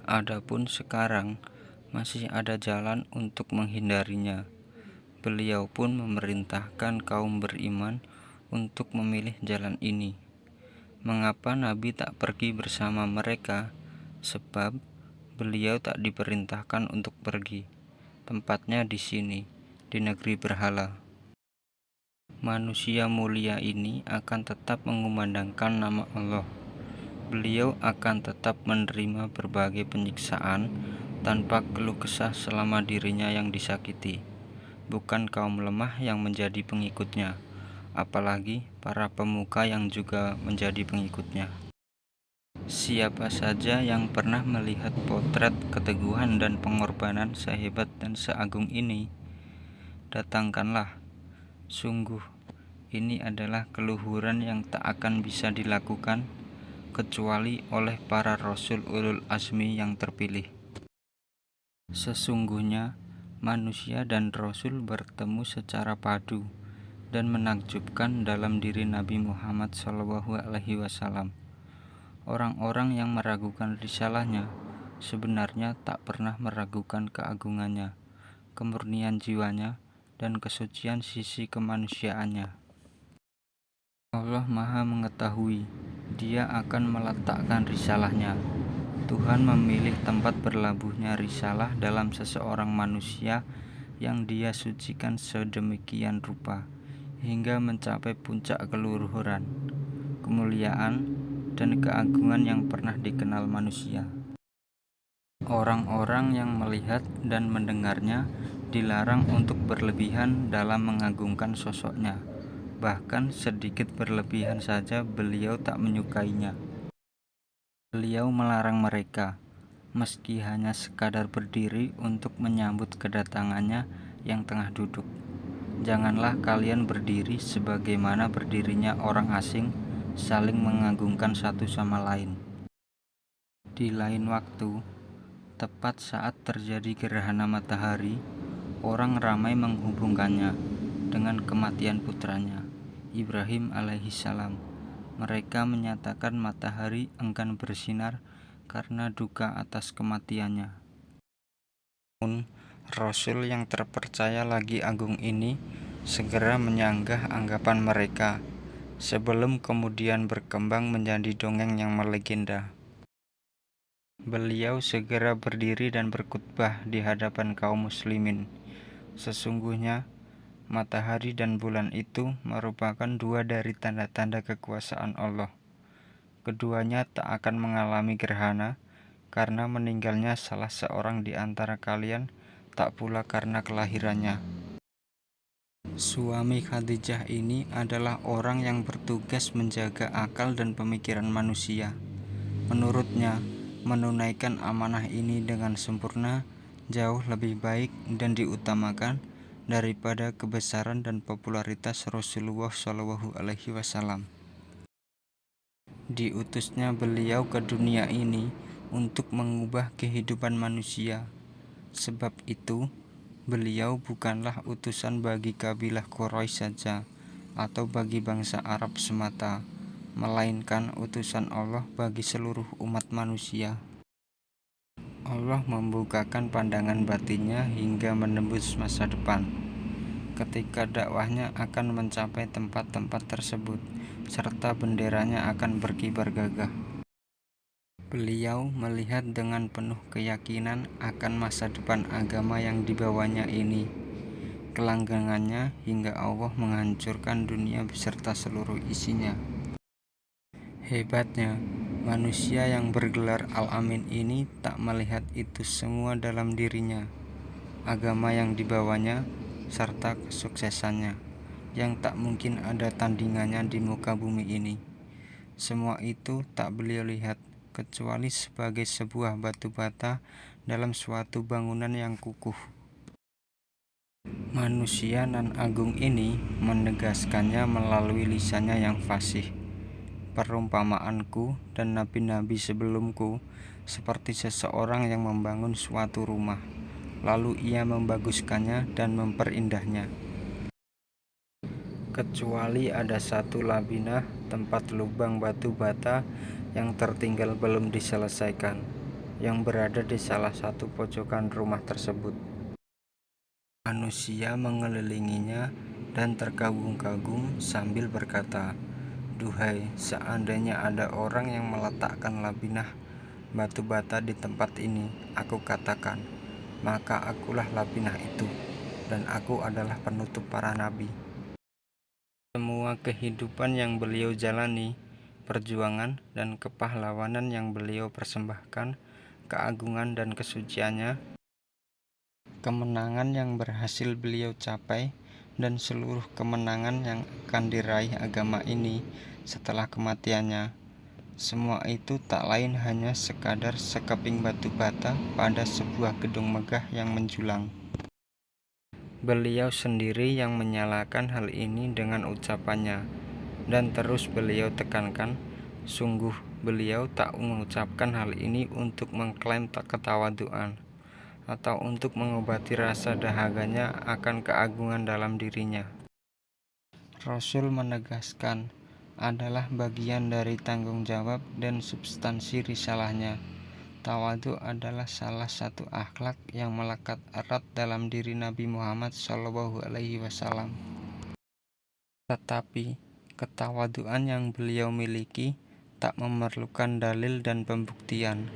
Adapun sekarang masih ada jalan untuk menghindarinya. Beliau pun memerintahkan kaum beriman untuk memilih jalan ini. Mengapa Nabi tak pergi bersama mereka? Sebab beliau tak diperintahkan untuk pergi. Tempatnya di sini, di negeri berhala. Manusia mulia ini akan tetap mengumandangkan nama Allah. Beliau akan tetap menerima berbagai penyiksaan tanpa keluh kesah selama dirinya yang disakiti. Bukan kaum lemah yang menjadi pengikutnya, apalagi para pemuka yang juga menjadi pengikutnya. Siapa saja yang pernah melihat potret keteguhan dan pengorbanan sehebat dan seagung ini, datangkanlah. Sungguh, ini adalah keluhuran yang tak akan bisa dilakukan kecuali oleh para rasul ulul azmi yang terpilih. Sesungguhnya manusia dan rasul bertemu secara padu dan menakjubkan dalam diri Nabi Muhammad SAW. Orang-orang yang meragukan risalahnya sebenarnya tak pernah meragukan keagungannya, kemurnian jiwanya, dan kesucian sisi kemanusiaannya. Allah Maha Mengetahui, Dia akan meletakkan risalahnya. Tuhan memilih tempat berlabuhnya risalah dalam seseorang manusia yang Dia sucikan sedemikian rupa, hingga mencapai puncak keluhuran, kemuliaan, dan keagungan yang pernah dikenal manusia. Orang-orang yang melihat dan mendengarnya dilarang untuk berlebihan dalam mengagungkan sosoknya. Bahkan sedikit berlebihan saja beliau tak menyukainya. Beliau melarang mereka, meski hanya sekadar berdiri untuk menyambut kedatangannya yang tengah duduk. Janganlah kalian berdiri sebagaimana berdirinya orang asing, saling mengagungkan satu sama lain. Di lain waktu, tepat saat terjadi gerhana matahari, orang ramai menghubungkannya dengan kematian putranya, Ibrahim alaihissalam. Mereka menyatakan matahari enggan bersinar karena duka atas kematiannya. Namun, Rasul yang terpercaya lagi agung ini segera menyanggah anggapan mereka, sebelum kemudian berkembang menjadi dongeng yang melegenda. Beliau segera berdiri dan berkhutbah di hadapan kaum muslimin. Sesungguhnya, matahari dan bulan itu merupakan dua dari tanda-tanda kekuasaan Allah. Keduanya tak akan mengalami gerhana karena meninggalnya salah seorang di antara kalian, tak pula karena kelahirannya. Suami Khadijah ini adalah orang yang bertugas menjaga akal dan pemikiran manusia. Menurutnya, menunaikan amanah ini dengan sempurna jauh lebih baik dan diutamakan daripada kebesaran dan popularitas Rasulullah SAW. Diutusnya beliau ke dunia ini untuk mengubah kehidupan manusia. Sebab itu, beliau bukanlah utusan bagi kabilah Quraisy saja atau bagi bangsa Arab semata, melainkan utusan Allah bagi seluruh umat manusia. Allah membukakan pandangan batinnya hingga menembus masa depan. Ketika dakwahnya akan mencapai tempat-tempat tersebut, serta benderanya akan berkibar gagah. Beliau melihat dengan penuh keyakinan akan masa depan agama yang dibawanya ini, kelanggengannya hingga Allah menghancurkan dunia beserta seluruh isinya. Hebatnya, manusia yang bergelar Al-Amin ini tak melihat itu semua dalam dirinya, agama yang dibawanya, serta kesuksesannya, yang tak mungkin ada tandingannya di muka bumi ini. Semua itu tak beliau lihat, kecuali sebagai sebuah batu bata dalam suatu bangunan yang kukuh. Manusia nan agung ini menegaskannya melalui lisannya yang fasih. Perumpamaanku dan nabi-nabi sebelumku seperti seseorang yang membangun suatu rumah, lalu ia membaguskannya dan memperindahnya. Kecuali ada satu labinah tempat lubang batu bata yang tertinggal belum diselesaikan. yang berada di salah satu pojokan rumah tersebut. Manusia mengelilinginya dan terkagum-kagum sambil berkata, "Duhai, seandainya ada orang yang meletakkan labinah batu bata di tempat ini," aku katakan, "maka akulah labinah itu, dan aku adalah penutup para nabi." Semua kehidupan yang beliau jalani, perjuangan dan kepahlawanan yang beliau persembahkan, keagungan dan kesuciannya, kemenangan yang berhasil beliau capai, dan seluruh kemenangan yang akan diraih agama ini setelah kematiannya, semua itu tak lain hanya sekadar sekeping batu bata pada sebuah gedung megah yang menjulang. Beliau sendiri yang menyalakan hal ini dengan ucapannya, dan terus beliau tekankan, sungguh beliau tak mengucapkan hal ini untuk mengklaim ketawaduan atau untuk mengobati rasa dahaganya akan keagungan dalam dirinya. Rasul menegaskan, adalah bagian dari tanggung jawab dan substansi risalahnya. Tawadu adalah salah satu akhlak yang melekat erat dalam diri Nabi Muhammad SAW. Tetapi, ketawaduan yang beliau miliki tak memerlukan dalil dan pembuktian,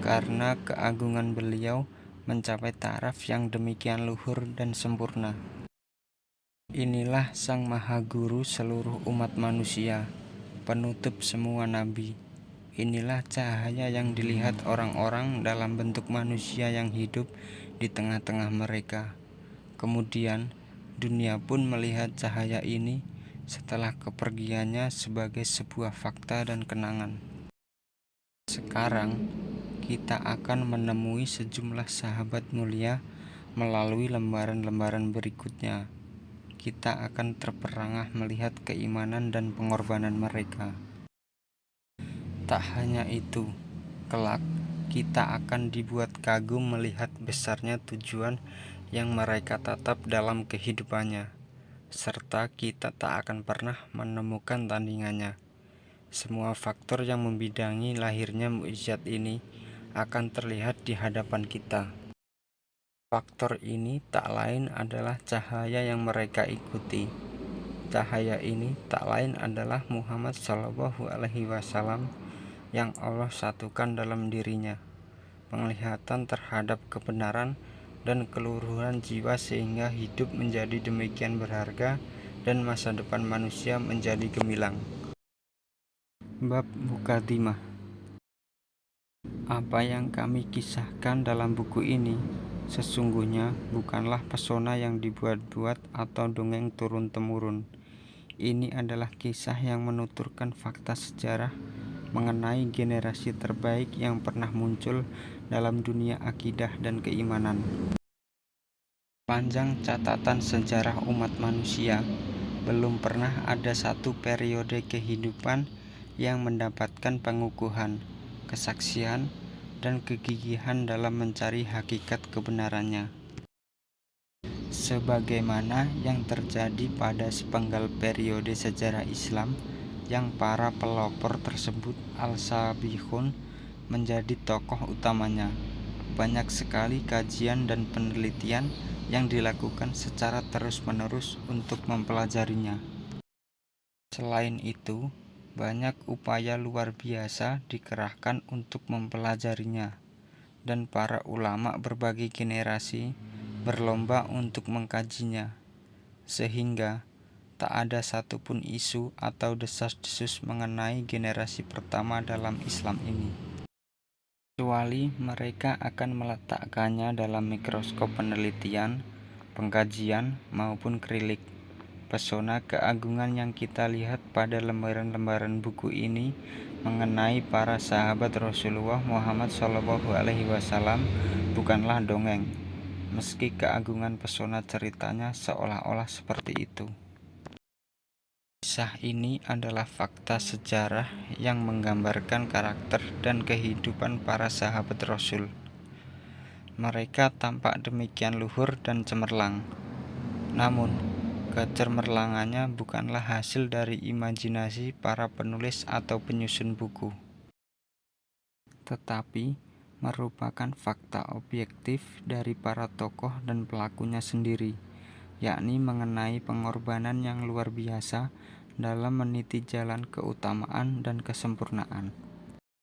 karena keagungan beliau mencapai taraf yang demikian luhur dan sempurna. Inilah Sang Maha Guru seluruh umat manusia, penutup semua nabi. Inilah cahaya yang dilihat orang-orang dalam bentuk manusia yang hidup di tengah-tengah mereka. Kemudian, dunia pun melihat cahaya ini setelah kepergiannya sebagai sebuah fakta dan kenangan. Sekarang, kita akan menemui sejumlah sahabat mulia melalui lembaran-lembaran berikutnya. Kita akan terperangah melihat keimanan dan pengorbanan mereka. Tak hanya itu, kelak kita akan dibuat kagum melihat besarnya tujuan yang mereka tatap dalam kehidupannya, serta kita tak akan pernah menemukan tandingannya. Semua faktor yang membidangi lahirnya mukjizat ini akan terlihat di hadapan kita. Faktor ini tak lain adalah cahaya yang mereka ikuti. Cahaya ini tak lain adalah Muhammad SAW yang Allah satukan dalam dirinya, penglihatan terhadap kebenaran dan keluruhan jiwa sehingga hidup menjadi demikian berharga dan masa depan manusia menjadi gemilang. Bab Mukadimah. Apa yang kami kisahkan dalam buku ini sesungguhnya bukanlah pesona yang dibuat-buat atau dongeng turun-temurun. Ini adalah kisah yang menuturkan fakta sejarah mengenai generasi terbaik yang pernah muncul dalam dunia akidah dan keimanan. Panjang catatan sejarah umat manusia, belum pernah ada satu periode kehidupan yang mendapatkan pengukuhan, kesaksian, dan kegigihan dalam mencari hakikat kebenarannya, sebagaimana yang terjadi pada sepenggal periode sejarah Islam yang para pelopor tersebut al-sabihun menjadi tokoh utamanya. Banyak sekali kajian dan penelitian yang dilakukan secara terus-menerus untuk mempelajarinya. Selain itu, banyak upaya luar biasa dikerahkan untuk mempelajarinya, dan para ulama berbagai generasi berlomba untuk mengkajinya, sehingga tak ada satupun isu atau desas-desus mengenai generasi pertama dalam Islam ini, kecuali mereka akan meletakkannya dalam mikroskop penelitian, pengkajian, maupun krilik. Pesona keagungan yang kita lihat pada lembaran-lembaran buku ini mengenai para sahabat Rasulullah Muhammad SAW bukanlah dongeng, meski keagungan pesona ceritanya seolah-olah seperti itu. Kisah ini adalah fakta sejarah yang menggambarkan karakter dan kehidupan para sahabat Rasul. Mereka tampak demikian luhur dan cemerlang, namun kecemerlangannya bukanlah hasil dari imajinasi para penulis atau penyusun buku, tetapi merupakan fakta objektif dari para tokoh dan pelakunya sendiri, yakni mengenai pengorbanan yang luar biasa dalam meniti jalan keutamaan dan kesempurnaan.